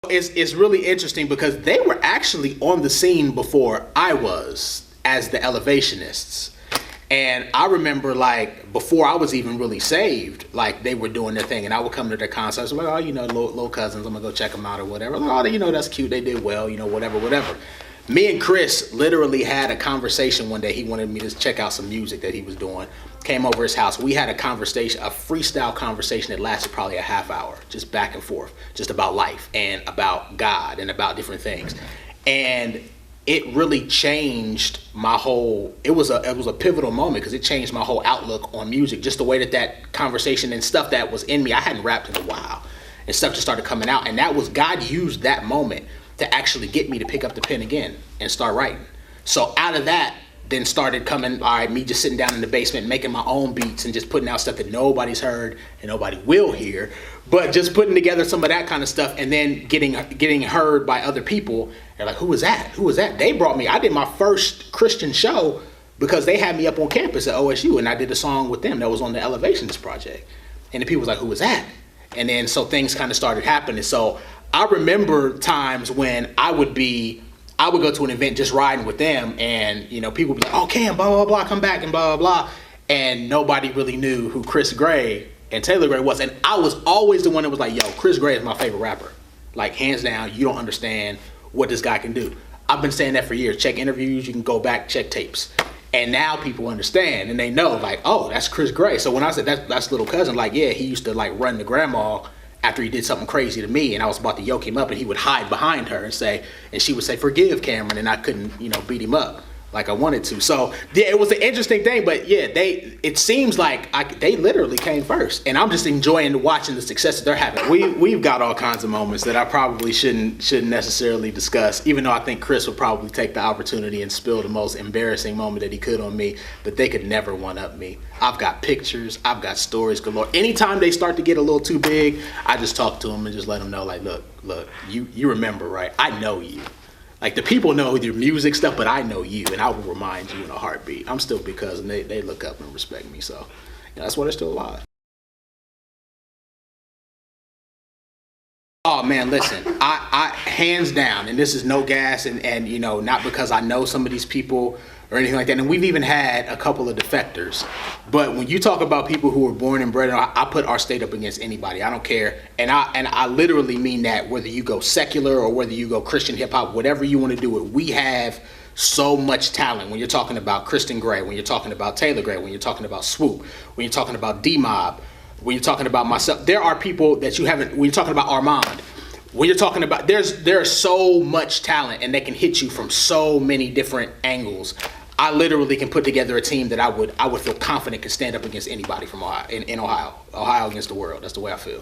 It's really interesting because they were actually on the scene before I was as the Elevationists. And I remember, like, before I was even really saved, like, they were doing their thing, and I would come to their concerts, like, oh, little cousins, I'm gonna go check them out or whatever. Like, oh, that's cute, they did well, whatever. Me and Chris literally had a conversation one day. He wanted me to check out some music that he was doing. Came over his house. We had a conversation, a freestyle conversation that lasted probably a half hour, just back and forth, just about life and about God and about different things. And it really changed my whole, it was a pivotal moment because it changed my whole outlook on music, just the way that conversation and stuff that was in me. I hadn't rapped in a while and stuff just started coming out, and that was, God used that moment to actually get me to pick up the pen again and start writing. So out of that then started coming, all right, me just sitting down in the basement making my own beats and just putting out stuff that nobody's heard and nobody will hear, but just putting together some of that kind of stuff, and then getting heard by other people. They're like, who was that? They brought me, I did my first Christian show because they had me up on campus at OSU, and I did a song with them that was on the Elevations project. And the people was like, who was that? And then so things kind of started happening. So I remember times when I would go to an event just riding with them, and people would be like, oh, Cam, blah, blah, blah, come back, and blah, blah, blah. And nobody really knew who Chris Gray and Taelor Gray was. And I was always the one that was like, yo, Chris Gray is my favorite rapper. Like, hands down, you don't understand what this guy can do. I've been saying that for years. Check interviews, you can go back, check tapes. And now people understand, and they know, like, oh, that's Chris Gray. So when I said that's little cousin, like, yeah, he used to like run the grandma after he did something crazy to me, and I was about to yoke him up, and he would hide behind her and she would say, forgive Cameron, and I couldn't, beat him up like I wanted to. So yeah, it was an interesting thing, but yeah, it seems like they literally came first, and I'm just enjoying watching the success that they're having. We've got all kinds of moments that I probably shouldn't necessarily discuss, even though I think Chris would probably take the opportunity and spill the most embarrassing moment that he could on me, but they could never one up me. I've got pictures, I've got stories galore. Anytime they start to get a little too big, I just talk to them and just let them know, like, look, you remember, right? I know you. Like, the people know your music stuff, but I know you, and I will remind you in a heartbeat. I'm still big cousin. They look up and respect me, so that's why they're still alive. Oh man, listen, I hands down, and this is no gas, and not because I know some of these people or anything like that, and we've even had a couple of defectors, but when you talk about people who were born and bred, I put our state up against anybody. I don't care, and I literally mean that, whether you go secular or whether you go Christian hip hop, whatever you want to do it, we have so much talent. When you're talking about Christon Gray, when you're talking about Taelor Gray, when you're talking about Swoop, when you're talking about D-Mob, when you're talking about myself, there are people that you haven't, when you're talking about Armand, when you're talking about, there's so much talent, and they can hit you from so many different angles. I literally can put together a team that I would feel confident could stand up against anybody from Ohio, in Ohio against the world. That's the way I feel.